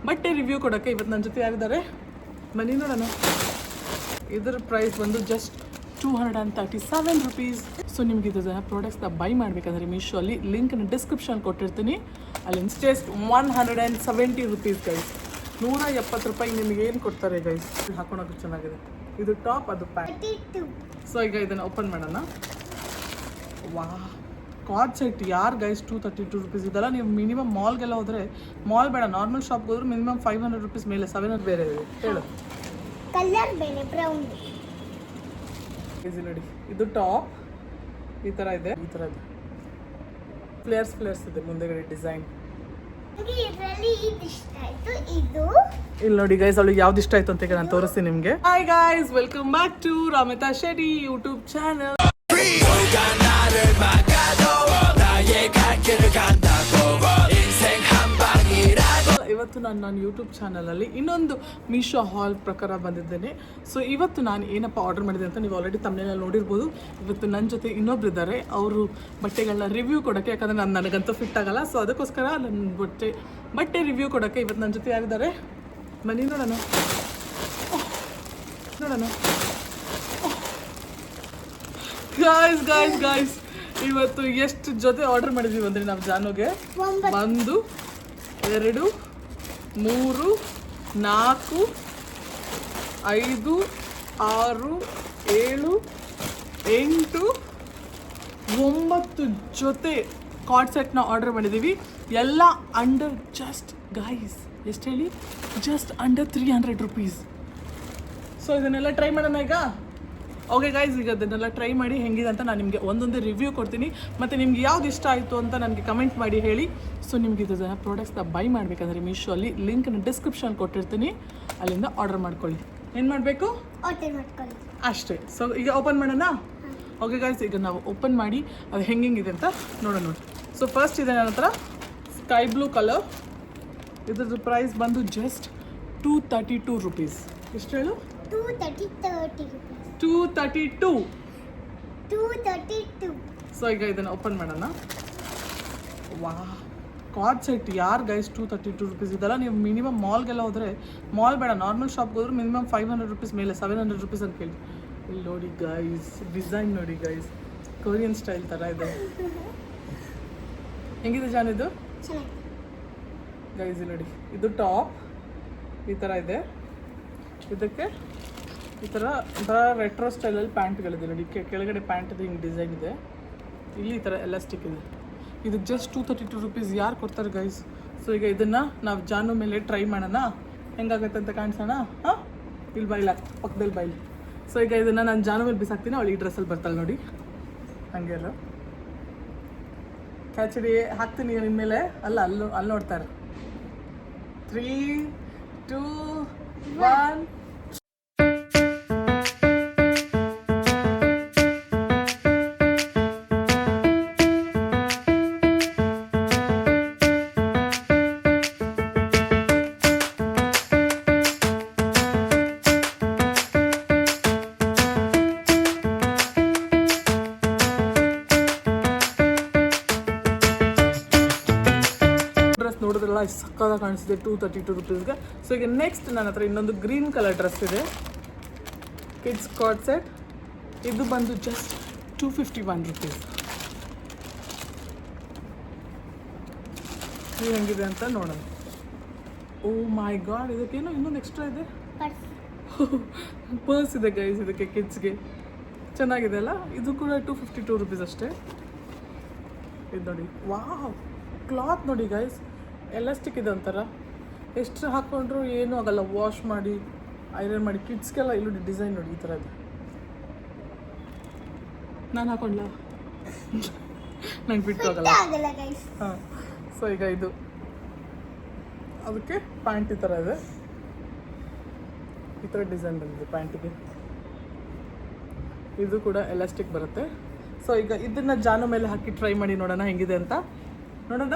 ಬಟ್ಟೆ ರಿವ್ಯೂ ಕೊಡೋಕ್ಕೆ ಇವತ್ತು ನನ್ನ ಜೊತೆ ಯಾರಿದ್ದಾರೆ ಬನ್ನಿ ನೋಡೋಣ. ಇದರ ಪ್ರೈಸ್ ಬಂದು ಜಸ್ಟ್ 237 ರೂಪೀಸ್. ಸೊ ನಿಮ್ಗೆ ಇದು ಪ್ರಾಡಕ್ಟ್ಸ್ನ ಬೈ ಮಾಡಬೇಕಂದ್ರೆ ಮೀಶೋ ಅಲ್ಲಿ ಲಿಂಕ್ನ ಡಿಸ್ಕ್ರಿಪ್ಷನ್ ಕೊಟ್ಟಿರ್ತೀನಿ. ಅಲ್ಲಿ ಜಸ್ಟ್ 170 ರೂಪೀಸ್ ಗೈಸ್. 170 ರೂಪಾಯಿ ನಿಮಗೆ ಏನು ಕೊಡ್ತಾರೆ ಗೈಸ್. ಹಾಕೊಳೋಕೆ ಚೆನ್ನಾಗಿದೆ. ಇದು ಟಾಪ್, ಅದು ಪ್ಯಾಂಟ್. ಸೊ ಈಗ ಇದನ್ನು ಓಪನ್ ಮಾಡೋಣ. ವಾ, ಕಾರ್ಡ್ ಸೆಟ್ ಯಾರು ಗೈಸ್ 232 ರೂಪೀಸ್ ಇದೆಲ್ಲ. ನೀವು ಮಿನಿಮಮ್ ಮಾಲ್ಗೆಲ್ಲ ಹೋದರೆ, ಮಾಲ್ ಬೇಡ ನಾರ್ಮಲ್ ಶಾಪ್ಗೆ ಹೋದ್ರೆ ಮಿನಿಮಮ್ 500 ರೂಪೀಸ್ ಮೇಲೆ 700 ಬೇರೆ ಇದೆ. ಹೇಳು ಕಲರ್ ಬೇರೆ ಬ್ರೌನ್ ಈಸಿ ನೋಡಿ. ಇದು ಟಾಪ್ ಈ ಥರ ಇದೆ, ಈ ಥರ ಇದೆ. ಫ್ಲೇರ್ಸ್ ಇದೆ ಮುಂದೆಗಡೆ ಡಿಸೈನ್. ಇದರಲ್ಲಿ ಇದು ಇಷ್ಟ ಆಯ್ತು. ಇದು ಇಲ್ಲಿ ನೋಡಿ ಗೈಸ್, ಅವಳಿಗೆ ಯಾವ್ದು ಇಷ್ಟ ಆಯ್ತು ಅಂತ ಈಗ ನಾನು ತೋರಿಸ್ತೀನಿ ನಿಮಗೆ. Hi guys, welcome back to Ramitha Shetty YouTube channel. ಇವತ್ತು ನಾನು ಯೂಟ್ಯೂಬ್ ಚಾನಲಲ್ಲಿ ಇನ್ನೊಂದು ಮೀಶೋ ಹಾಲ್ ಪ್ರಕಾರ ಬಂದಿದ್ದೇನೆ. ಸೊ ಇವತ್ತು ನಾನು ಏನಪ್ಪ ಆರ್ಡರ್ ಮಾಡಿದೆ ಅಂತ ನೀವು ಆಲ್ರೆಡಿ ತಮ್ಮನೇಲಿ ನೋಡಿರ್ಬೋದು. ಇವತ್ತು ನನ್ನ ಜೊತೆ ಇನ್ನೊಬ್ರು ಇದ್ದಾರೆ, ಅವರು ಬಟ್ಟೆಗಳನ್ನ ರಿವ್ಯೂ ಕೊಡೋಕ್ಕೆ, ಯಾಕಂದರೆ ನನಗಂತೂ ಫಿಟ್ ಆಗಲ್ಲ. ಸೊ ಅದಕ್ಕೋಸ್ಕರ ನನ್ನ ಬಟ್ಟೆ ರಿವ್ಯೂ ಕೊಡೋಕ್ಕೆ ಇವತ್ತು ನನ್ನ ಜೊತೆ ಯಾರಿದ್ದಾರೆ ಬನ್ನಿ ನೋಡೋಣ. ಗಾಯ್ಸ್ ಇವತ್ತು ಎಷ್ಟು ಜೊತೆ ಆರ್ಡರ್ ಮಾಡಿದ್ದೀವಿ ಅಂದರೆ ನಾವು ಜಾನುಗೆ 1 2 3 4 5 6 7 8 9 ಜೊತೆ ಕಾರ್ಡ್ ಸೆಟ್ನ ಆರ್ಡರ್ ಮಾಡಿದ್ದೀವಿ. ಎಲ್ಲ ಅಂಡರ್ ಜಸ್ಟ್ ಗೈಸ್ ಎಷ್ಟು ಹೇಳಿ, ಜಸ್ಟ್ ಅಂಡರ್ 300 ರೂಪೀಸ್. ಸೊ ಇದನ್ನೆಲ್ಲ ಟ್ರೈ ಮಾಡೋಣ ಈಗ. ಓಕೆ ಗೈಸ್, ಈಗ ಅದನ್ನೆಲ್ಲ ಟ್ರೈ ಮಾಡಿ ಹೆಂಗಿದೆ ಅಂತ ನಾನು ನಿಮಗೆ ಒಂದೊಂದೇ ರಿವ್ಯೂ ಕೊಡ್ತೀನಿ. ಮತ್ತು ನಿಮ್ಗೆ ಯಾವ್ದು ಇಷ್ಟ ಆಯಿತು ಅಂತ ನನಗೆ ಕಮೆಂಟ್ ಮಾಡಿ ಹೇಳಿ. ಸೊ ನಿಮ್ಗೆ ಇದು ಪ್ರಾಡಕ್ಟ್ಸ್ನ ಬೈ ಮಾಡಬೇಕಂದ್ರೆ ಮೀಶೋ ಅಲ್ಲಿ ಲಿಂಕ್ನ ಡಿಸ್ಕ್ರಿಪ್ಷನ್ ಕೊಟ್ಟಿರ್ತೀನಿ, ಅಲ್ಲಿಂದ ಆರ್ಡರ್ ಮಾಡ್ಕೊಳ್ಳಿ. ಏನು ಮಾಡಬೇಕು ಆರ್ಡರ್ ಮಾಡ್ಕೊಳ್ಳಿ ಅಷ್ಟೇ. ಸೊ ಈಗ ಓಪನ್ ಮಾಡೋಣ. ಓಕೆ ಗೈಸ್, ಈಗ ನಾವು ಓಪನ್ ಮಾಡಿ ಅದು ಹೆಂಗಿದೆ ಅಂತ ನೋಡೋಣ ನೋಡಿ. ಸೊ ಫಸ್ಟ್ ಇದೆ ನನ್ನ ಹತ್ರ ಸ್ಕೈ ಬ್ಲೂ ಕಲರ್. ಇದ್ರದ್ದು ಪ್ರೈಸ್ ಬಂದು ಜಸ್ಟ್ 232 ರೂಪೀಸ್. ಎಷ್ಟು ಹೇಳು? 232. ಸೊ ಈಗ ಇದನ್ನು ಓಪನ್ ಮಾಡೋಣ. ವಾ, ಕಾರ್ಡ್ ಸೆಟ್ ಯಾರು ಗೈಸ್ 232 ರೂಪೀಸ್ ಇದೆಲ್ಲ. ನೀವು ಮಿನಿಮಮ್ ಮಾಲ್ಗೆಲ್ಲ ಹೋದರೆ, ಮಾಲ್ ಬೇಡ ನಾರ್ಮಲ್ ಶಾಪ್ಗೆ ಹೋದ್ರೆ ಮಿನಿಮಮ್ 500 ರೂಪೀಸ್ ಮೇಲೆ 700 ರೂಪೀಸ್ ಅಂತ ಕೇಳಿ. ಇಲ್ಲಿ ನೋಡಿ ಗೈಸ್, ಡಿಸೈನ್ ನೋಡಿ ಗೈಸ್, ಕೊರಿಯನ್ ಸ್ಟೈಲ್ ಥರ ಇದೆ. ಹೆಂಗಿದೆ ಜಾನ್ ಇದು ಗೈಸ್? ನೋಡಿ, ಇದು ಟಾಪ್ ಈ ಥರ ಇದೆ. ಇದಕ್ಕೆ ಈ ಥರ ಒಂಥರ ರೆಟ್ರೋ ಸ್ಟೈಲಲ್ಲಿ ಪ್ಯಾಂಟ್ಗಳಿದೆ ನೋಡಿ. ಕೆಳಗಡೆ ಪ್ಯಾಂಟದು ಹಿಂಗೆ ಡಿಸೈನ್ ಇದೆ, ಇಲ್ಲಿ ಈ ಥರ ಎಲಾಸ್ಟಿಕ್ ಇದೆ. ಇದು ಜಸ್ಟ್ 232 ರೂಪೀಸ್ ಯಾರು ಕೊಡ್ತಾರೆ ಗೈಸ್. ಸೊ ಈಗ ಇದನ್ನು ನಾವು ಜಾನು ಮೇಲೆ ಟ್ರೈ ಮಾಡೋಣ, ಹೆಂಗಾಗತ್ತೆ ಅಂತ ಕಾಣಿಸೋಣ. ಹಾಂ, ಇಲ್ಲಿ ಬೈಲ ಪಕ್ಕದಲ್ಲಿ ಬೈಲಿ. ಸೊ ಈಗ ಇದನ್ನು ನಾನು ಜಾನು ಮೇಲೆ ಬಿಸಾಕ್ತೀನಿ, ಅವಳು ಈ ಡ್ರೆಸ್ಸಲ್ಲಿ ಬರ್ತಾಳೆ ನೋಡಿ. ಹಾಗೆ ಕ್ಯಾಚಡಿ ಹಾಕ್ತೀನಿ ನಿಮ್ಮ ಮೇಲೆ. ಅಲ್ಲ, ಅಲ್ಲಿ ನೋಡ್ತಾರೆ. 3 2 1. ನೋಡಿದ್ರಲ್ಲ, ಸಕ್ಕದ ಕಾಣಿಸಿದೆ 232 ರೂಪೀಸ್ಗೆ. ಸೊ ಈಗ ನೆಕ್ಸ್ಟ್ ನನ್ನ ಹತ್ರ ಇನ್ನೊಂದು ಗ್ರೀನ್ ಕಲರ್ ಡ್ರೆಸ್ ಇದೆ, ಕಿಡ್ಸ್ ಕಾರ್ಡ್ ಸೆಟ್. ಇದು ಬಂದು ಜಸ್ಟ್ 251 ರೂಪೀಸ್. ಇದು ಹೆಂಗಿದೆ ಅಂತ ನೋಡೋಣ. ಓ ಮೈ ಗಾಡ್, ಇದಕ್ಕೇನೋ ಇನ್ನೊಂದು ಎಕ್ಸ್ಟ್ರಾ ಇದೆ, ಪರ್ಸ್ ಇದೆ ಗೈಸ್ ಇದಕ್ಕೆ ಕಿಡ್ಸ್ಗೆ. ಚೆನ್ನಾಗಿದೆ ಅಲ್ಲ? ಇದು ಕೂಡ 252 ರೂಪೀಸ್ ಅಷ್ಟೇ. ಇದು ನೋಡಿ, ವಾವ್, ಕ್ಲಾತ್ ನೋಡಿ ಗೈಸ್, ಎಲಾಸ್ಟಿಕ್ ಇದೆ ಒಂಥರ. ಎಷ್ಟು ಹಾಕ್ಕೊಂಡ್ರು ಏನೂ ಆಗಲ್ಲ, ವಾಶ್ ಮಾಡಿ ಐರನ್ ಮಾಡಿ. ಕಿಡ್ಸ್ಗೆಲ್ಲ ಇಲ್ಲಿ ಡಿಸೈನ್ ನೋಡಿ ಈ ಥರ ಇದೆ. ನಾನು ಹಾಕೊಂಡ್ಲ ನಂಗೆ ಬಿಟ್ಟು ಆಗಲ್ಲ. ಹಾಂ, ಸೊ ಈಗ ಇದು ಅದಕ್ಕೆ ಪ್ಯಾಂಟ್ ಈ ಥರ ಇದೆ, ಈ ಥರ ಡಿಸೈನ್ ಬಂದಿದೆ ಪ್ಯಾಂಟಿಗೆ. ಇದು ಕೂಡ ಎಲಾಸ್ಟಿಕ್ ಬರುತ್ತೆ. ಸೊ ಈಗ ಇದನ್ನು ಜಾನು ಮೇಲೆ ಹಾಕಿ ಟ್ರೈ ಮಾಡಿ ನೋಡೋಣ ಹೆಂಗಿದೆ ಅಂತ. ನೋಡೋಣ.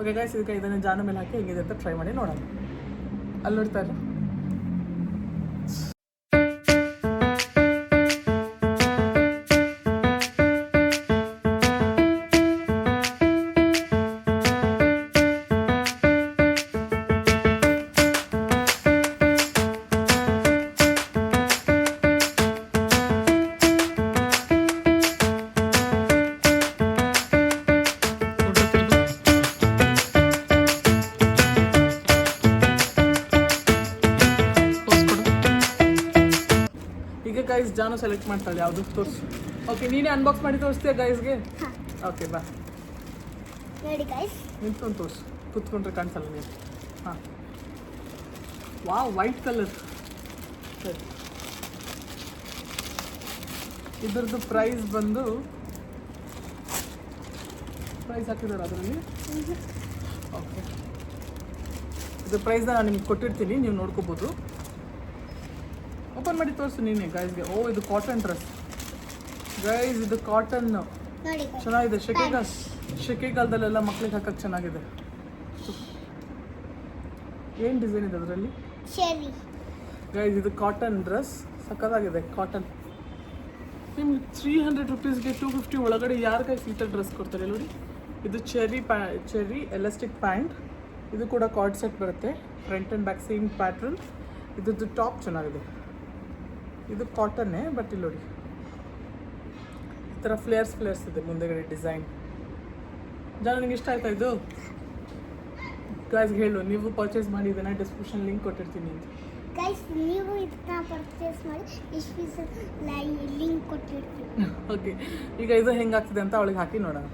ಓಕೆ ಗೈಸ್, ಇದಕ್ಕೆ ಇದನ್ನು ಜಾನು ಮೇಲೆ ಹಾಕಿ ಹೆಂಗಿದೆ ಅಂತ ಟ್ರೈ ಮಾಡಿ ನೋಡೋಣ. ಅಲ್ಲಿ ನೋಡ್ತಾರೆ. ಗೈಸ್ ಜಾನು ಸೆಲೆಕ್ಟ್ ಮಾಡ್ತಾಳೆ ಯಾವುದು ತೋರಿಸು. ಓಕೆ ನೀನೇ ಅನ್ಬಾಕ್ಸ್ ಮಾಡಿ ತೋರಿಸ್ತೀಯ ಗೈಸ್ಗೆ? ಹಾಂ ಓಕೆ ಬಾ ನೋಡಿ ಗೈಸ್. ನಿಂತ್ಕೊಂಡು ತೋರಿಸು, ಕುತ್ಕೊಂಡ್ರೆ ಕಾಣಿಸಲ್ಲ ನೀವು. ಹಾಂ ವಾವ್ ವೈಟ್ ಕಲರ್. ಸರಿ ಇದ್ರದ್ದು ಪ್ರೈಸ್ ಬಂದು ಪ್ರೈಸ್ ಹಾಕಿದ್ದಾರೆ ಅದರಲ್ಲಿ. ಓಕೆ ಇದು ಪ್ರೈಸ್ನ ನಾನು ನಿಮ್ಗೆ ಕೊಟ್ಟಿರ್ತೀನಿ, ನೀವು ನೋಡ್ಕೋಬೋದು. ಓಪನ್ ಮಾಡಿ ತೋರಿಸು ನೀನೆ ಗೈಸ್ಗೆ. ಓ ಇದು ಕಾಟನ್ ಡ್ರೆಸ್ ಗೈಸ್, ಇದು ಕಾಟನ್ ನೋಡಿ guys. ಚೆನ್ನಾಗಿದೆ. ಶೆಕೆಗಾಲದಲ್ಲೆಲ್ಲ ಮಕ್ಳಿಗೆ ಹಾಕಕ್ಕೆ ಚೆನ್ನಾಗಿದೆ. ಏನು ಡಿಸೈನ್ ಇದೆ ಅದರಲ್ಲಿ ಚೆರ್ರಿ. ಗೈಸ್ ಇದು ಕಾಟನ್ ಡ್ರೆಸ್ ಸಕ್ಕತ್ತಾಗಿದೆ. ಕಾಟನ್ ನಿಮ್ಗೆ 300 ರುಪೀಸ್ಗೆ 250 ಒಳಗಡೆ ಯಾರು ಗೈಸ್ ಈ ಥರ ಡ್ರೆಸ್ ಕೊಡ್ತಾರೆ ನೋಡಿ. ಇದು ಚೆರ್ರಿ ಎಲಾಸ್ಟಿಕ್ ಪ್ಯಾಂಟ್. ಇದು ಕೂಡ ಕಾರ್ಡ್ ಸೆಟ್ ಬರುತ್ತೆ, front and back same pattern. ಇದ್ರದ್ದು ಟಾಪ್ ಚೆನ್ನಾಗಿದೆ. ಇದು ಕಾಟನ್ನೇ ಬಟ್ ಇಲ್ಲಿ ನೋಡಿ ಈ ಥರ ಫ್ಲೇರ್ಸ್ ಇದೆ ಮುಂದೆಗಡೆ ಡಿಸೈನ್. ಜಾನು ನಿಂಗೆ ಇಷ್ಟ ಆಯ್ತಾ ಇದು? ಗೈಸ್ಗೆ ಹೇಳು, ನೀವು ಪರ್ಚೇಸ್ ಮಾಡಿ ಇದನ್ನು ಡಿಸ್ಕ್ರಿಪ್ಷನ್ ಲಿಂಕ್ ಕೊಟ್ಟಿರ್ತೀನಿ ಅಂತ. ಗೈಸ್ ನೀವು ಇದನ್ನ ಪರ್ಚೇಸ್ ಮಾಡಿ ಲಿಂಕ್ ಕೊಟ್ಟಿರ್ತೀವಿ. ಓಕೆ ಈಗ ಇದು ಹೆಂಗಾಗ್ತಿದೆ ಅಂತ ಅವಳಿಗೆ ಹಾಕಿ ನೋಡೋಣ.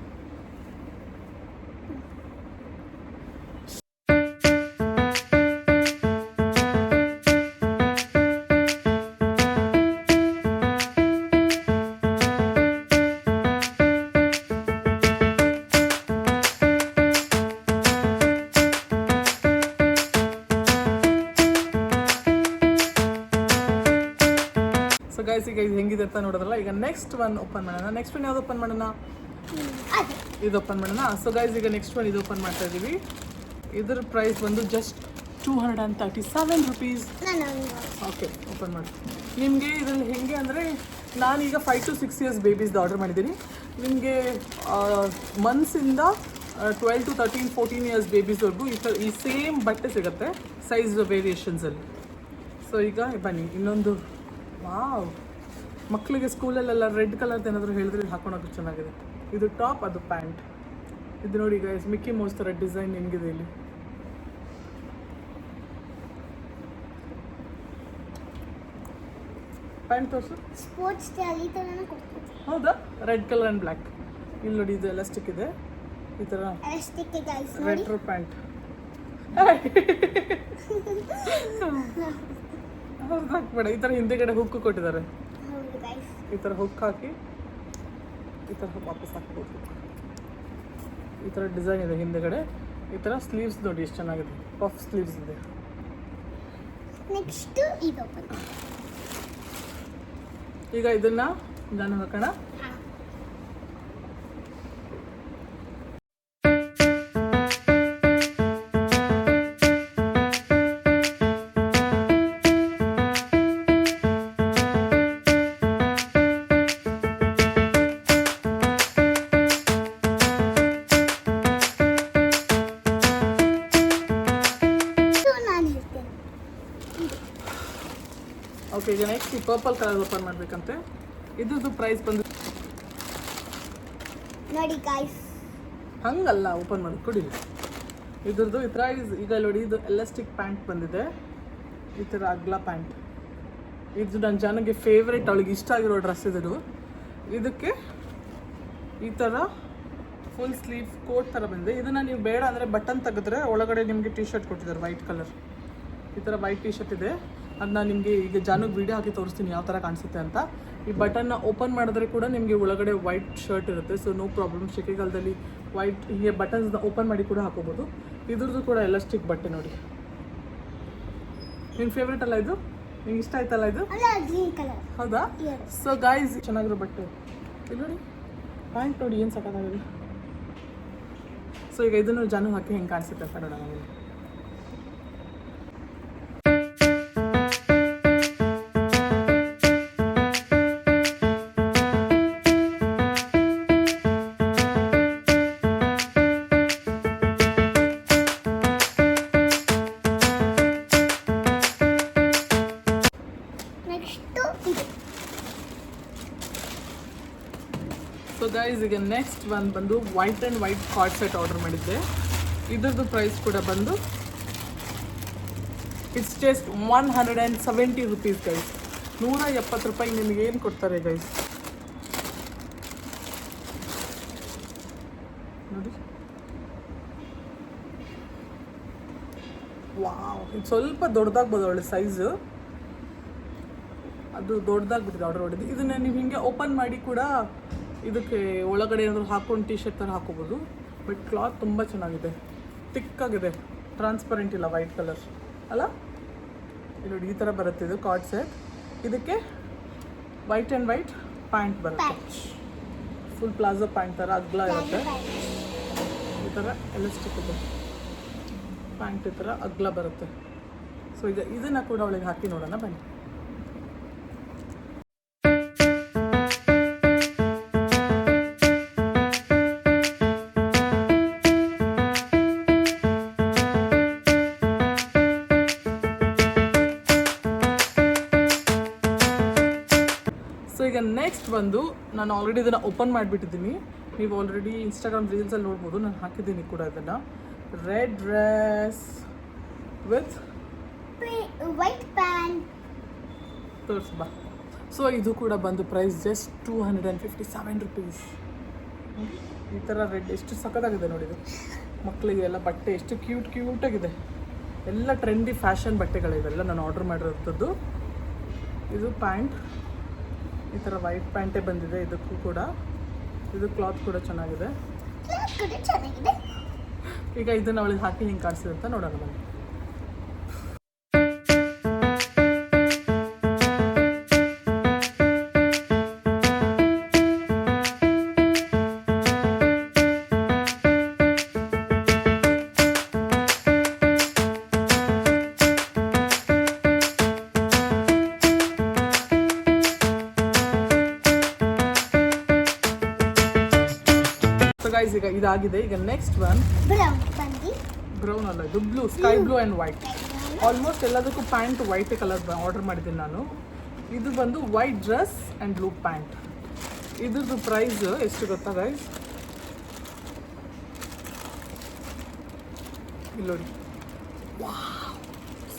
ಸೊ ಗೈಸ್ ಈಗ ಇದು ಹೆಂಗಿದೆ ಅಂತ ನೋಡೋದ್ರಲ್ಲ. ಈಗ ನೆಕ್ಸ್ಟ್ ಒನ್ ಓಪನ್ ಮಾಡೋಣ. ನೆಕ್ಸ್ಟ್ ಒನ್ ಯಾವ್ದು ಓಪನ್ ಮಾಡೋಣ? ಅದೇ ಇದು ಓಪನ್ ಮಾಡೋಣ. ಸೊ ಗೈಸ್ ಈಗ ನೆಕ್ಸ್ಟ್ ಒನ್ ಇದು ಓಪನ್ ಮಾಡ್ತಾ ಇದ್ದೀವಿ. ಇದ್ರ ಪ್ರೈಸ್ ಬಂದು ಜಸ್ಟ್ 237 ರುಪೀಸ್. ನಾನು ಓಕೆ ಓಪನ್ ಮಾಡಿ. ನಿಮಗೆ ಇದರಲ್ಲಿ ಹೆಂಗೆ ಅಂದರೆ ನಾನೀಗ 5 to 6 ಇಯರ್ಸ್ ಬೇಬೀಸ್ದು ಆರ್ಡರ್ ಮಾಡಿದ್ದೀನಿ. ನಿಮಗೆ ಮಂತ್ಸಿಂದ 12 to 13, 14 ಇಯರ್ಸ್ ಬೇಬೀಸ್ವರೆಗೂ ಈ ಸೇಮ್ ಬಟ್ಟೆ ಸಿಗುತ್ತೆ ಸೈಜ್ ವೇರಿಯೇಷನ್ಸಲ್ಲಿ. ಸೊ ಈಗ ಬನ್ನಿ ಇನ್ನೊಂದು. ವಾವ್, ಮಕ್ಕಳಿಗೆ ಸ್ಕೂಲಲ್ಲೆಲ್ಲ ರೆಡ್ ಕಲರ್ದು ಏನಾದರೂ ಹೇಳಿದ್ರೆ ಹಾಕೊಳೋಕೆ ಚೆನ್ನಾಗಿದೆ. ಇದು ಟಾಪ್, ಅದು ಪ್ಯಾಂಟ್. ಇದು ನೋಡಿ ಗೈಸ್ ಮಿಕ್ಕಿ ಮೌಸ್ ಥರ ಡಿಸೈನ್ ಹೆಂಗಿದೆ ಇಲ್ಲಿ. ಪ್ಯಾಂಟ್ ತೋರಿಸು. ಸ್ಪೋರ್ಟ್ಸ್ ಈ ಥರನೇ ಕೊಡ್ತೀವಿ. ಹೌದಾ? Red colour and black. ಇಲ್ಲಿ ನೋಡಿ ಇದು ಎಲಾಸ್ಟಿಕ್ ಇದೆ ಈ ಥರ. ಎಲಾಸ್ಟಿಕ್ ಗೈಸ್ ನೋಡಿ. Retro pant. ಹೌದು ಹಾಕ್ಬೇಡ. ಈ ಥರ ಹಿಂದೆಗಡೆ ಹುಕ್ಕು ಕೊಟ್ಟಿದ್ದಾರೆ. ಹೌದು ಗೈಸ್. ಈ ಥರ ಹುಕ್ ಹಾಕಿ ಈ ಥರ ವಾಪಸ್ ಹಾಕ್ಬೋದು. ಈ ಥರ ಡಿಸೈನ್ ಇದೆ ಹಿಂದೆಗಡೆ. ಈ ಥರ ಸ್ಲೀವ್ಸ್ ನೋಡಿ ಎಷ್ಟು ಚೆನ್ನಾಗಿದೆ, ಪಫ್ ಸ್ಲೀವ್ಸ್ ಇದೆ. ನೆಕ್ಸ್ಟ್ ಇದು ಓಪನ್. ಈಗ ಇದನ್ನ ನಾನು ಹಾಕೋಣ. ಓಕೆ ಈಗ ನೆಕ್ಸ್ಟ್ ಈ ಪರ್ಪಲ್ ಕಲರ್ ಓಪನ್ ಮಾಡಬೇಕಂತೆ. ಇದ್ರದ್ದು ಪ್ರೈಸ್ ಬಂದು ನೋಡಿ ಗೈಸ್. ಹಂಗಲ್ಲ, ಓಪನ್ ಮಾಡಿ ಕೊಡಿಲ್ಲ. ಇದ್ರದ್ದು ಈ ಪ್ರೈಸ್ ಈಗ ನೋಡಿ. ಇದು ಎಲಾಸ್ಟಿಕ್ ಪ್ಯಾಂಟ್ ಬಂದಿದೆ, ಈ ಥರ ಅಗ್ಲ ಪ್ಯಾಂಟ್. ಇದು ನನ್ನ ಜನಗೆ ಫೇವ್ರೇಟ್, ಅವಳಿಗೆ ಇಷ್ಟ ಆಗಿರೋ ಡ್ರೆಸ್ ಇದು. ಇದಕ್ಕೆ ಈ ಥರ ಫುಲ್ ಸ್ಲೀವ್ ಕೋಟ್ ಥರ ಬಂದಿದೆ. ಇದನ್ನು ನೀವು ಬೇಡ ಅಂದರೆ ಬಟನ್ ತೆಗೆದ್ರೆ ಒಳಗಡೆ ನಿಮಗೆ ಟಿ ಶರ್ಟ್ ಕೊಟ್ಟಿದ್ದಾರೆ ವೈಟ್ ಕಲರ್. ಈ ಥರ ವೈಟ್ ಟಿ ಶರ್ಟ್ ಇದೆ. ಅದನ್ನ ನಿಮಗೆ ಈಗ ಜಾನುಗೆ ವೀಡಿಯೋ ಹಾಕಿ ತೋರಿಸ್ತೀನಿ ಯಾವ ಥರ ಕಾಣಿಸುತ್ತೆ ಅಂತ. ಈ ಬಟನ್ನ ಓಪನ್ ಮಾಡಿದ್ರೆ ಕೂಡ ನಿಮಗೆ ಒಳಗಡೆ ವೈಟ್ ಶರ್ಟ್ ಇರುತ್ತೆ. So no problem. ಶೆಕೆಗಾಲದಲ್ಲಿ ವೈಟ್ ಹೀಗೆ ಬಟನ್ಸ್ನ ಓಪನ್ ಮಾಡಿ ಕೂಡ ಹಾಕೋಬೋದು. ಇದ್ರದ್ದು ಕೂಡ ಎಲಾಸ್ಟಿಕ್ ಬಟ್ಟೆ ನೋಡಿ. ನಿನ್ನ ಫೇವ್ರೇಟ್ ಅಲ್ಲ ಇದು? ನಿಂಗೆ ಇಷ್ಟ ಆಯ್ತಲ್ಲ ಇದು? ಅಲ್ಲ ಗ್ರೀನ್ ಕಲರ್. ಹೌದಾ? Yes. ಸೊ ಗಾಯ್ಸ್ ಚೆನ್ನಾಗಿರೋ ಬಟ್ಟೆ ಇಲ್ಲಿ ನೋಡಿ. ಪ್ಯಾಂಟ್ ನೋಡಿ ಏನು ಸಾಕಾಗಿದೆ. ಸೊ ಈಗ ಇದನ್ನು ಜಾನು ಹಾಕಿ ಹೆಂಗೆ ಕಾಣಿಸುತ್ತೆ ಅಂತ ನೋಡೋಣ. ಸೊ ಗೈಸ್ ಈಗ ನೆಕ್ಸ್ಟ್ ಒಂದು ಬಂದು white and white card set order ಮಾಡಿದ್ದೆ. ಇದ್ರದ್ದು ಪ್ರೈಸ್ ಕೂಡ ಬಂದು ಇಟ್ಸ್ ಜಸ್ಟ್ 170 ರುಪೀಸ್ ಗೈಸ್. 170 ರೂಪಾಯಿ ನಿಮಗೆ ಏನು ಕೊಡ್ತಾರೆ ಗೈಸ್ ನೋಡಿ. ವಾವ್, ಇದು ಸ್ವಲ್ಪ ದೊಡ್ಡದಾಗ್ಬೋದು ಅವಳ ಸೈಜು, ಅದು ದೊಡ್ಡದಾಗ್ಬಿಟ್ಟಿದೆ ಆರ್ಡರ್ ಹೊಡೆದು. ಇದನ್ನ ನೀವು ಹಿಂಗೆ ಓಪನ್ ಮಾಡಿ ಕೂಡ ಇದಕ್ಕೆ ಒಳಗಡೆ ಏನಾದರೂ ಹಾಕೊಂಡು ಟೀ ಶರ್ಟ್ ಥರ ಹಾಕೋಬೋದು. ಬಟ್ ಕ್ಲಾತ್ ತುಂಬ ಚೆನ್ನಾಗಿದೆ, ತಿಕ್ಕಾಗಿದೆ, ಟ್ರಾನ್ಸ್ಪರೆಂಟ್ ಇಲ್ಲ, ವೈಟ್ ಕಲರ್ ಅಲ್ಲ. ಇಲ್ಲಿ ನೋಡಿ ಈ ಥರ ಬರುತ್ತೆ ಇದು ಕಾರ್ಡ್ ಸೆಟ್. ಇದಕ್ಕೆ ವೈಟ್ ಆ್ಯಂಡ್ ವೈಟ್ ಪ್ಯಾಂಟ್ ಬರುತ್ತೆ, ಫುಲ್ ಪ್ಲಾಜೋ ಪ್ಯಾಂಟ್ ಥರ ಅಗ್ಲ ಇರುತ್ತೆ. ಈ ಥರ ಎಲಾಸ್ಟಿಕ್ ಇದೆ ಪ್ಯಾಂಟ್, ಈ ಥರ ಅಗ್ಲ ಬರುತ್ತೆ. ಸೊ ಈಗ ಇದನ್ನು ಕೂಡ ಅವಳಿಗೆ ಹಾಕಿ ನೋಡೋಣ ಬನ್ನಿ. ಸೊ ಈಗ ನೆಕ್ಸ್ಟ್ ಬಂದು ನಾನು ಆಲ್ರೆಡಿ ಇದನ್ನು ಓಪನ್ ಮಾಡಿಬಿಟ್ಟಿದ್ದೀನಿ. ನೀವು ಆಲ್ರೆಡಿ ಇನ್ಸ್ಟಾಗ್ರಾಮ್ ರೀಲ್ಸಲ್ಲಿ ನೋಡ್ಬೋದು, ನಾನು ಹಾಕಿದ್ದೀನಿ ಕೂಡ ಇದನ್ನು. Red dress with white pant ತೋರಿಸ್ಬಾ. ಸೊ ಇದು ಕೂಡ ಬಂದು ಪ್ರೈಸ್ ಜಸ್ಟ್ 257 ರೂಪೀಸ್. ಈ ಥರ ರೆಡ್ ಎಷ್ಟು ಸಖತ್ತಾಗಿದೆ ನೋಡಿದೆ. ಮಕ್ಕಳಿಗೆ ಎಲ್ಲ ಬಟ್ಟೆ ಎಷ್ಟು ಕ್ಯೂಟಾಗಿದೆ. ಎಲ್ಲ ಟ್ರೆಂಡಿ ಫ್ಯಾಷನ್ ಬಟ್ಟೆಗಳಿವೆಲ್ಲ ನಾನು ಆರ್ಡರ್ ಮಾಡಿರೋಂಥದ್ದು. ಇದು ಪ್ಯಾಂಟ್ ಈ ಥರ ವೈಟ್ ಪ್ಯಾಂಟೇ ಬಂದಿದೆ. ಇದಕ್ಕೂ ಕೂಡ ಇದು ಕ್ಲಾತ್ ಕೂಡ ಚೆನ್ನಾಗಿದೆ. ಈಗ ಇದನ್ನು ಅವಳಿಗೆ ಹಾಕಿ ಹಿಂಗೆ ಕಾಣಿಸಿದೆ ಅಂತ ನೋಡೋಣ ಬನ್ನಿ. ಗೈಸ್ ಈಗ ಇದಾಗಿದೆ. ಈಗ ನೆಕ್ಸ್ಟ್ ಒನ್ ಬ್ರೌನ್ ಅಲ್ಲ, ಇದು blue, sky blue and white. Almost ಎಲ್ಲದಕ್ಕೂ ಪ್ಯಾಂಟ್ ವೈಟ್ ಕಲರ್ ಆರ್ಡರ್ ಮಾಡಿದ್ದೀನಿ ನಾನು. ಇದು ಬಂದು white dress and blue pant. ಇದ್ರದ್ದು ಪ್ರೈಸ್ ಎಷ್ಟು ಗೊತ್ತಾ ಗೈಸ್? ಇಲ್ಲಿ ನೋಡಿ,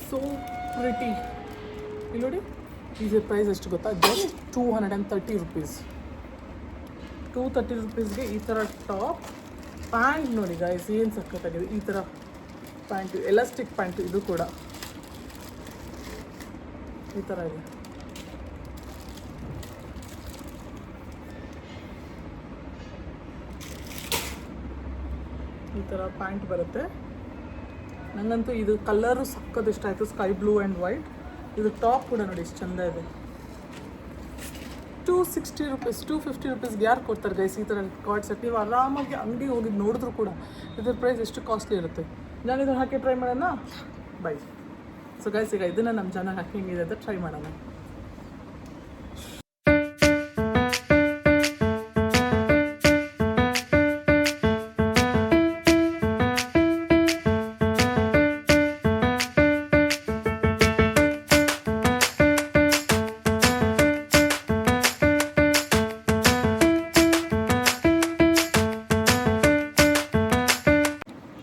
ಸೋ ಪ್ರಿಟಿ. ಇಲ್ಲಿ ನೋಡಿ, ಇದ್ರ ಪ್ರೈಸ್ ಎಷ್ಟು ಗೊತ್ತಾ? Just 230 rupees. 230 ರೂಪೀಸ್ಗೆ ಈ ಥರ ಟಾಪ್. ಪ್ಯಾಂಟ್ ನೋಡಿ ಗೈಸ್ ಏನು ಸಖತ್ತಾಗಿದೆ. ಈ ಥರ ಪ್ಯಾಂಟು, ಎಲಾಸ್ಟಿಕ್ ಪ್ಯಾಂಟು. ಇದು ಕೂಡ ಈ ಥರ ಇದೆ. ಈ ಥರ ಪ್ಯಾಂಟ್ ಬರುತ್ತೆ. ನನಗಂತೂ ಇದು ಕಲರು ಸಖತ್ ಇಷ್ಟ ಆಯಿತು, ಸ್ಕೈ ಬ್ಲೂ ಆ್ಯಂಡ್ ವೈಟ್. ಇದು ಟಾಪ್ ಕೂಡ ನೋಡಿ ಎಷ್ಟು ಚೆಂದ ಇದೆ. 260 ರೂಪೀಸ್, 250 ರೂಪೀಸ್ಗೆ ಯಾರು ಕೊಡ್ತಾರೆ ಗೈಸ್ ಈ ಥರ ಕಾರ್ಡ್ ಸೆಟ್? ನೀವು ಆರಾಮಾಗಿ ಅಂಗಡಿಗೆ ಹೋಗಿ ನೋಡಿದ್ರು ಕೂಡ ಇದ್ರ ಪ್ರೈಸ್ ಎಷ್ಟು ಕಾಸ್ಟ್ಲಿ ಇರುತ್ತೆ. ನಾನು ಇದನ್ನು ಹಾಕಿ ಟ್ರೈ ಮಾಡೋಣ ಬೈ. ಸೊ ಗೈಸ್ ಈಗ ಇದನ್ನು ನಮ್ಮ ಚಾನಲ್ ಹಾಕಿ ಹಿಂಗಿದೆ ಅಂತ ಟ್ರೈ ಮಾಡೋಣ.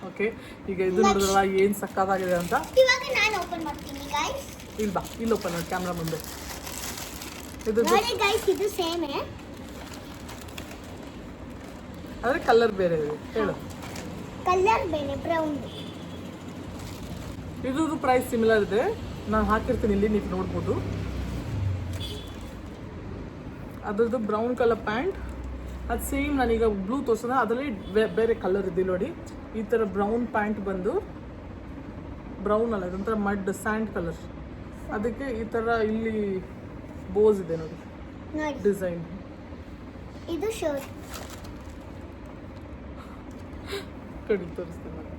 ಓಕೆ, ಈಗ ಇದು ನೋಡಿದ್ರಲ್ಲ ಏನು ಸಕ್ಕತ್ತಾಗಿದೆ ಅಂತ. ಇವಾಗ ನಾನು ಓಪನ್ ಮಾಡ್ತೀನಿ ಗೈಸ್. ಇಲ್ಲಿ ಬಾ, ಇಲ್ಲಿ ಓಪನ್ ಮಾಡಿ ಕ್ಯಾಮ್ರಾ ಮುಂದೆ. ಇದು ನೋಡಿ ಗೈಸ್, ಇದು ಸೇಮ್ ಆದರೆ ಕಲರ್ ಬೇರೆ ಇದೆ. ಹೇಳು. ಕಲರ್ ಬೇರೆ, ಬ್ರೌನ್. ಇದ್ರದ್ದು ಪ್ರೈಸ್ ಸಿಮಿಲರ್ ಇದೆ, ನಾನು ಹಾಕಿರ್ತೀನಿ ಇಲ್ಲಿ, ನೀವು ನೋಡ್ಬೋದು. ಅದ್ರದ್ದು ಬ್ರೌನ್ ಕಲರ್ ಪ್ಯಾಂಟ್. ಅದು ಸೇಮ್ ನಾನೀಗ ಬ್ಲೂ ತೋರಿಸೋಣ, ಅದರಲ್ಲಿ ಬೇರೆ ಕಲರ್ ಇದೆ ನೋಡಿ. ಈ ಥರ ಬ್ರೌನ್ ಪ್ಯಾಂಟ್ ಬಂದು ಬ್ರೌನ್ ಅಲ್ಲ, ಇದೊಂಥರ ಮಡ್ ಸ್ಯಾಂಡ್ ಕಲರ್. ಅದಕ್ಕೆ ಈ ಥರ ಇಲ್ಲಿ ಬೋಸ್ ಇದೆ ನೋಡಿ ಡಿಸೈನ್. ಇದು ಶರ್ಟ್ ಕಡಿ ತೋರಿಸ್ತೀನಿ ನಾನು.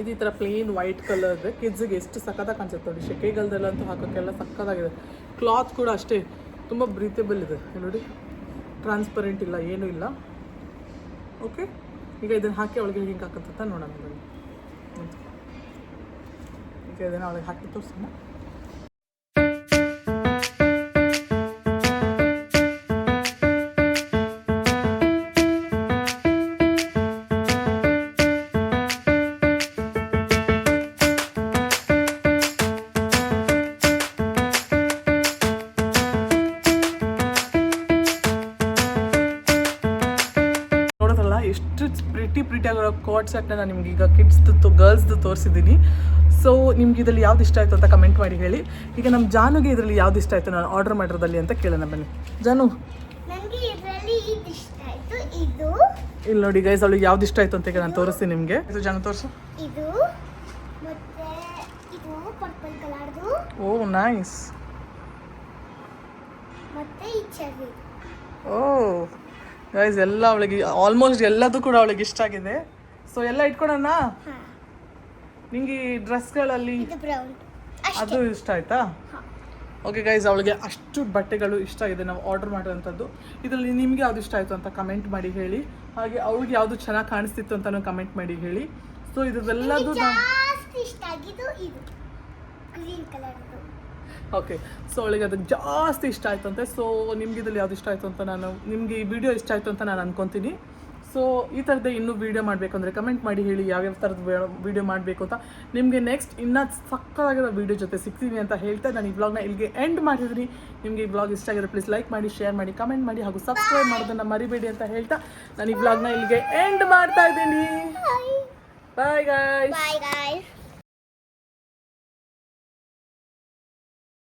ಇದು ಈ ಥರ ಪ್ಲೇನ್ ವೈಟ್ ಕಲರ್ ಇದೆ. ಕಿಡ್ಸಿಗೆ ಎಷ್ಟು ಸಖತ್ತಾಗಿ ಕಾಣಿಸುತ್ತೆ ನೋಡಿ. ಸೆಕೆಗಲ್ದಲ್ಲಂತೂ ಹಾಕೋಕ್ಕೆಲ್ಲ ಸಖತ್ತಾಗಿದೆ. ಕ್ಲಾತ್ ಕೂಡ ಅಷ್ಟೇ ತುಂಬ ಬ್ರೀತೇಬಲ್ ಇದೆ ನೋಡಿ, ಟ್ರಾನ್ಸ್ಪರೆಂಟ್ ಇಲ್ಲ, ಏನೂ ಇಲ್ಲ. ಓಕೆ, ಈಗ ಇದನ್ನು ಹಾಕಿ ಅವಳಿಗೆ ಹಿಂಗೆ ಹಾಕುತ್ತ ನೋಡೋಣ ಬನ್ನಿ. ಈಗ ಇದನ್ನು ಅವಳಿಗೆ ಹಾಕಿ ತೋರಿಸೋಣ. ಕ್ಯೂಟ್ ಆಗಿರೋ ಕೋಟ್ ಸೆಟ್ನ ನಾನು ನಿಮ್ಗೆ ಈಗ ಕಿಡ್ಸ್ದು ಗರ್ಲ್ಸ್ದು ತೋರಿಸಿದ್ದೀನಿ. ಸೊ ನಿಮ್ಗೆ ಇದರಲ್ಲಿ ಯಾವ್ದು ಇಷ್ಟ ಆಯಿತು ಅಂತ ಕಮೆಂಟ್ ಮಾಡಿ ಹೇಳಿ. ಈಗ ನಮ್ಮ ಜಾನುಗೆ ಇದರಲ್ಲಿ ಯಾವ್ದು ಇಷ್ಟ ಆಯಿತು ನಾನು ಆರ್ಡರ್ ಮಾಡಿರೋದಲ್ಲಿ ಅಂತ ಕೇಳೋಣ ಬನ್ನಿ. ಜಾನು, ನನಗೆ ಇದರಲ್ಲಿ ಇದು ಇಷ್ಟ ಆಯಿತು. ಇದು ಇಲ್ಲಿ ನೋಡಿ ಗೈಸ್, ಅವಳಿಗೆ ಯಾವ್ದು ಇಷ್ಟ ಆಯಿತು ಅಂತ ಈಗ ನಾನು ತೋರಿಸ್ತೀನಿ ನಿಮಗೆ. ಇದು ಜಾನು ತೋರಿಸು. ಇದು ಮತ್ತೆ ಇದು ಪರ್ಪಲ್ ಕಲರ್ದು. ಓ ನೈಸ್. ಮತ್ತೆ ಈ ಚೆರ್ರಿ. ಓ ಗೈಸ್, ಎಲ್ಲ ಅವಳಿಗೆ ಆಲ್ಮೋಸ್ಟ್ ಎಲ್ಲದೂ ಕೂಡ ಅವಳಿಗೆ ಇಷ್ಟ ಆಗಿದೆ. ಸೊ ಎಲ್ಲ ಇಟ್ಕೊಳೋಣ. ಹಾ, ನಿಂಗೆ ಈ ಡ್ರೆಸ್ಗಳಲ್ಲಿ ಇದು ಬ್ರೌನ್ ಅದು ಇಷ್ಟ ಆಯ್ತಾ? ಓಕೆ ಗೈಸ್, ಅವಳಿಗೆ ಅಷ್ಟು ಬಟ್ಟೆಗಳು ಇಷ್ಟ ಆಗಿದೆ ನಾವು ಆರ್ಡರ್ ಮಾಡಿರೋಂಥದ್ದು. ಇದರಲ್ಲಿ ನಿಮಗೆ ಯಾವ್ದು ಇಷ್ಟ ಆಯಿತು ಅಂತ ಕಮೆಂಟ್ ಮಾಡಿ ಹೇಳಿ. ಹಾಗೆ ಅವಳಿಗೆ ಯಾವುದು ಚೆನ್ನಾಗಿ ಕಾಣಿಸ್ತಿತ್ತು ಅಂತಲೂ ಕಮೆಂಟ್ ಮಾಡಿ ಹೇಳಿ. ಸೊ ಇದೆಲ್ಲದು ಜಾಸ್ತಿ ಇಷ್ಟ ಆಗಿದ್ದು ಇದು ಗ್ರೀನ್ ಕಲರ್ದು. ಓಕೆ, ಸೊ ಅವಳಿಗೆ ಅದಕ್ಕೆ ಜಾಸ್ತಿ ಇಷ್ಟ ಆಯಿತು ಅಂತೆ. ಸೊ ನಿಮ್ಗೆ ಇದರಲ್ಲಿ ಯಾವ್ದು ಇಷ್ಟ ಆಯಿತು ಅಂತ ನಿಮಗೆ ಈ ವಿಡಿಯೋ ಇಷ್ಟ ಆಯಿತು ಅಂತ ನಾನು ಅನ್ಕೊತೀನಿ. ಸೊ ಈ ಥರದ್ದೇ ಇನ್ನೂ ವೀಡಿಯೋ ಮಾಡಬೇಕು ಅಂದರೆ ಕಮೆಂಟ್ ಮಾಡಿ ಹೇಳಿ ಯಾವ್ಯಾವ ಥರದ್ದು ವೀಡಿಯೋ ಮಾಡಬೇಕು ಅಂತ. ನಿಮಗೆ ನೆಕ್ಸ್ಟ್ ಇನ್ನೂ ಸಕ್ಕತ್ತಾಗಿರೋ ವೀಡಿಯೋ ಜೊತೆ ಸಿಗ್ತೀನಿ ಅಂತ ಹೇಳ್ತಾ ನಾನು ಈ ವ್ಲಾಗ್ನ ಇಲ್ಲಿಗೆ ಎಂಡ್ ಮಾಡಿದ್ದೀನಿ. ನಿಮಗೆ ಈ ವ್ಲಾಗ್ ಇಷ್ಟ ಆಗಿದ್ರೆ ಪ್ಲೀಸ್ ಲೈಕ್ ಮಾಡಿ, ಶೇರ್ ಮಾಡಿ, ಕಮೆಂಟ್ ಮಾಡಿ ಹಾಗೂ ಸಬ್ಸ್ಕ್ರೈಬ್ ಮಾಡೋದನ್ನು ಮರಿಬೇಡಿ ಅಂತ ಹೇಳ್ತಾ ನಾನು ಈ ವ್ಲಾಗ್ನ ಇಲ್ಲಿಗೆ ಎಂಡ್ ಮಾಡ್ತಾ ಇದ್ದೀನಿ. Bye guys. Bye guys.